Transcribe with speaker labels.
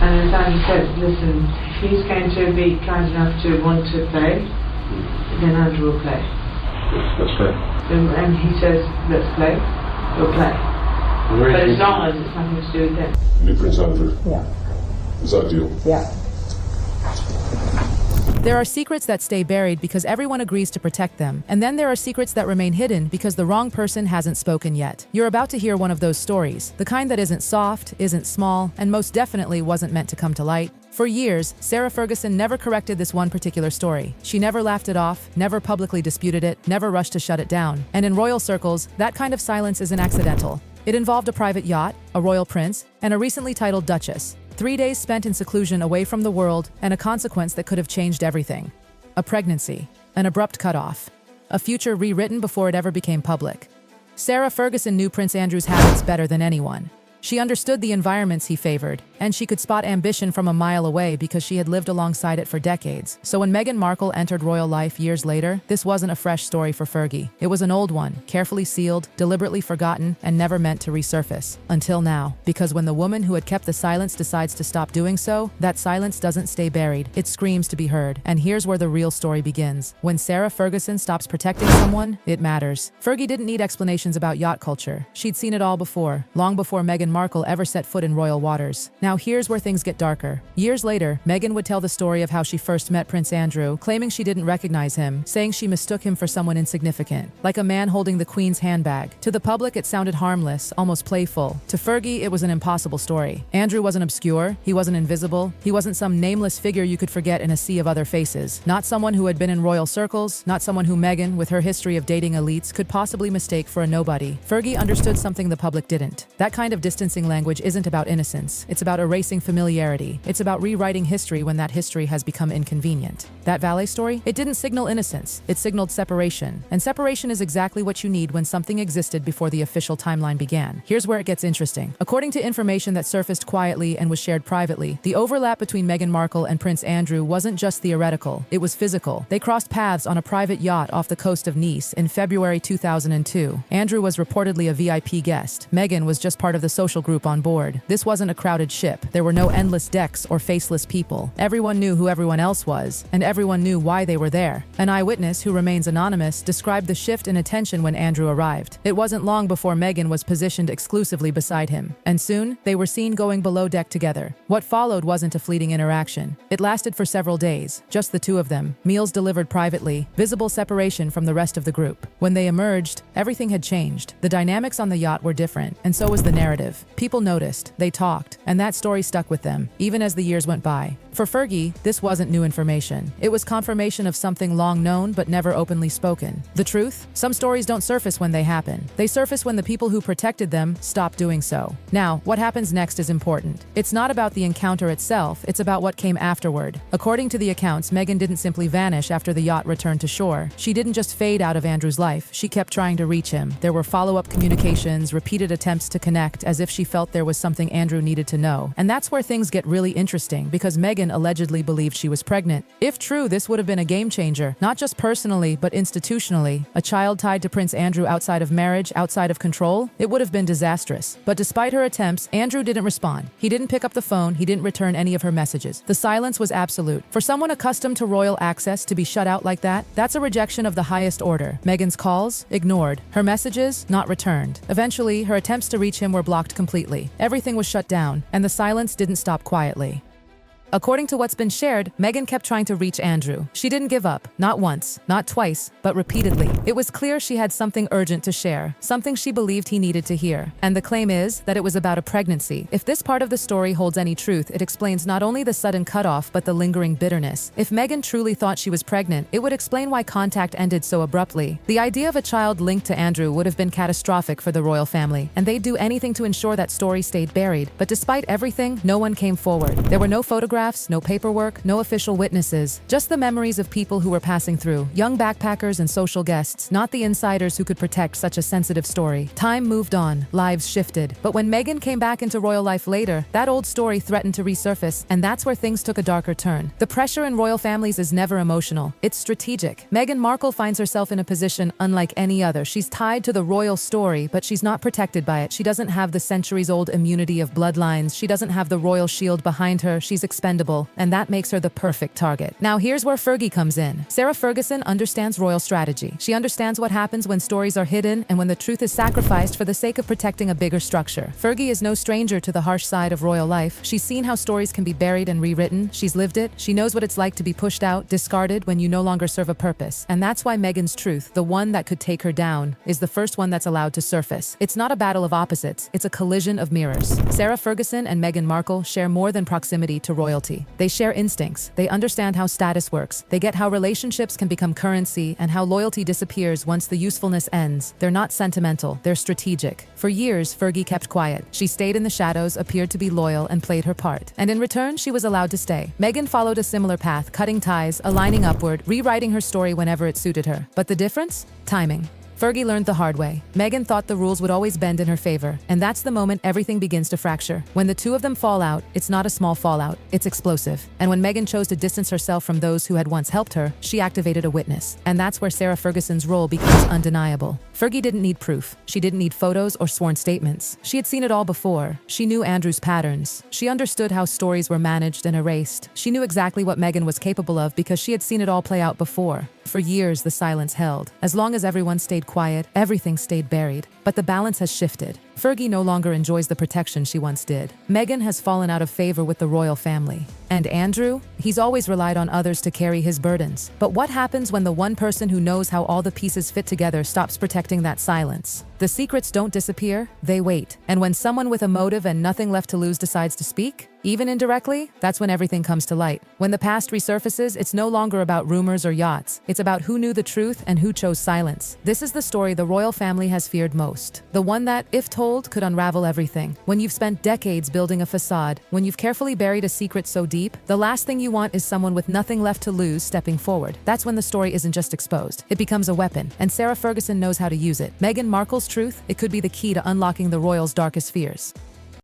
Speaker 1: And as Andy said, listen, if he's going to be kind enough to want to play, then Andrew will play.
Speaker 2: Let's play.
Speaker 1: And he says, let's play, we'll play. But as long as it's nothing to do with him.
Speaker 2: New Prince Andrew.
Speaker 1: Yeah.
Speaker 2: Is that a deal?
Speaker 1: Yeah.
Speaker 3: There are secrets that stay buried because everyone agrees to protect them, and then there are secrets that remain hidden because the wrong person hasn't spoken yet. You're about to hear one of those stories, the kind that isn't soft, isn't small, and most definitely wasn't meant to come to light. For years, Sarah Ferguson never corrected this one particular story. She never laughed it off, never publicly disputed it, never rushed to shut it down. And in royal circles, that kind of silence isn't accidental. It involved a private yacht, a royal prince, and a recently titled duchess. 3 days spent in seclusion away from the world, and a consequence that could have changed everything. A pregnancy, an abrupt cutoff, a future rewritten before it ever became public. Sarah Ferguson knew Prince Andrew's habits better than anyone. She understood the environments he favored, and she could spot ambition from a mile away because she had lived alongside it for decades. So when Meghan Markle entered royal life years later, this wasn't a fresh story for Fergie. It was an old one, carefully sealed, deliberately forgotten, and never meant to resurface. Until now. Because when the woman who had kept the silence decides to stop doing so, that silence doesn't stay buried. It screams to be heard. And here's where the real story begins. When Sarah Ferguson stops protecting someone, it matters. Fergie didn't need explanations about yacht culture. She'd seen it all before, long before Meghan Markle ever set foot in royal waters. Now here's where things get darker. Years later, Meghan would tell the story of how she first met Prince Andrew, claiming she didn't recognize him, saying she mistook him for someone insignificant, like a man holding the Queen's handbag. To the public, it sounded harmless, almost playful. To Fergie, it was an impossible story. Andrew wasn't obscure, he wasn't invisible, he wasn't some nameless figure you could forget in a sea of other faces. Not someone who had been in royal circles, not someone who Meghan, with her history of dating elites, could possibly mistake for a nobody. Fergie understood something the public didn't. That kind of distancing language isn't about innocence. It's about erasing familiarity. It's about rewriting history when that history has become inconvenient. That valet story? It didn't signal innocence. It signaled separation. And separation is exactly what you need when something existed before the official timeline began. Here's where it gets interesting. According to information that surfaced quietly and was shared privately, the overlap between Meghan Markle and Prince Andrew wasn't just theoretical. It was physical. They crossed paths on a private yacht off the coast of Nice in February 2002. Andrew was reportedly a VIP guest. Meghan was just part of the social group on board. This wasn't a crowded ship. There were no endless decks or faceless people. Everyone knew who everyone else was, and everyone knew why they were there. An eyewitness, who remains anonymous, described the shift in attention when Andrew arrived. It wasn't long before Meghan was positioned exclusively beside him, and soon they were seen going below deck together. What followed wasn't a fleeting interaction. It lasted for several days, just the two of them, meals delivered privately, visible separation from the rest of the group. When they emerged, everything had changed. The dynamics on the yacht were different, and so was the narrative. People noticed, they talked, and that story stuck with them, even as the years went by. For Fergie, this wasn't new information. It was confirmation of something long known but never openly spoken. The truth? Some stories don't surface when they happen. They surface when the people who protected them stop doing so. Now, what happens next is important. It's not about the encounter itself, it's about what came afterward. According to the accounts, Meghan didn't simply vanish after the yacht returned to shore. She didn't just fade out of Andrew's life, she kept trying to reach him. There were follow-up communications, repeated attempts to connect, as if she felt there was something Andrew needed to know. And that's where things get really interesting, because Meghan allegedly believed she was pregnant. If true, this would have been a game changer, not just personally, but institutionally. A child tied to Prince Andrew outside of marriage, outside of control, it would have been disastrous. But despite her attempts, Andrew didn't respond. He didn't pick up the phone, he didn't return any of her messages. The silence was absolute. For someone accustomed to royal access to be shut out like that, that's a rejection of the highest order. Meghan's calls? Ignored. Her messages? Not returned. Eventually, her attempts to reach him were blocked completely. Everything was shut down, and the silence didn't stop quietly. According to what's been shared, Meghan kept trying to reach Andrew. She didn't give up, not once, not twice, but repeatedly. It was clear she had something urgent to share, something she believed he needed to hear. And the claim is that it was about a pregnancy. If this part of the story holds any truth, it explains not only the sudden cutoff, but the lingering bitterness. If Meghan truly thought she was pregnant, it would explain why contact ended so abruptly. The idea of a child linked to Andrew would have been catastrophic for the royal family, and they'd do anything to ensure that story stayed buried. But despite everything, no one came forward. There were no photographs, photographs, no paperwork, no official witnesses, just the memories of people who were passing through, young backpackers and social guests, not the insiders who could protect such a sensitive story. Time moved on, lives shifted. But when Meghan came back into royal life later, that old story threatened to resurface, and that's where things took a darker turn. The pressure in royal families is never emotional, it's strategic. Meghan Markle finds herself in a position unlike any other. She's tied to the royal story, but she's not protected by it. She doesn't have the centuries-old immunity of bloodlines. She doesn't have the royal shield behind her. She's expendable, and that makes her the perfect target. Now here's where Fergie comes in. Sarah Ferguson understands royal strategy. She understands what happens when stories are hidden and when the truth is sacrificed for the sake of protecting a bigger structure. Fergie is no stranger to the harsh side of royal life. She's seen how stories can be buried and rewritten. She's lived it. She knows what it's like to be pushed out, discarded when you no longer serve a purpose. And that's why Meghan's truth, the one that could take her down, is the first one that's allowed to surface. It's not a battle of opposites, it's a collision of mirrors. Sarah Ferguson and Meghan Markle share more than proximity to royalty. They share instincts. They understand how status works. They get how relationships can become currency and how loyalty disappears once the usefulness ends. They're not sentimental, they're strategic. For years, Fergie kept quiet. She stayed in the shadows, appeared to be loyal, and played her part. And in return, she was allowed to stay. Meghan followed a similar path, cutting ties, aligning upward, rewriting her story whenever it suited her. But the difference? Timing. Fergie learned the hard way. Meghan thought the rules would always bend in her favor, and that's the moment everything begins to fracture. When the two of them fall out, it's not a small fallout, it's explosive. And when Meghan chose to distance herself from those who had once helped her, she activated a witness. And that's where Sarah Ferguson's role becomes undeniable. Fergie didn't need proof. She didn't need photos or sworn statements. She had seen it all before. She knew Andrew's patterns. She understood how stories were managed and erased. She knew exactly what Meghan was capable of because she had seen it all play out before. For years, the silence held. As long as everyone stayed quiet, everything stayed buried. But the balance has shifted. Fergie no longer enjoys the protection she once did. Meghan has fallen out of favor with the royal family. And Andrew? He's always relied on others to carry his burdens. But what happens when the one person who knows how all the pieces fit together stops protecting that silence? The secrets don't disappear, they wait. And when someone with a motive and nothing left to lose decides to speak, even indirectly, that's when everything comes to light. When the past resurfaces, it's no longer about rumors or yachts. It's about who knew the truth and who chose silence. This is the story the royal family has feared most. The one that, if told, could unravel everything. When you've spent decades building a facade, when you've carefully buried a secret so deep, the last thing you want is someone with nothing left to lose stepping forward. That's when the story isn't just exposed. It becomes a weapon, and Sarah Ferguson knows how to use it. Meghan Markle's truth, it could be the key to unlocking the royals' darkest fears.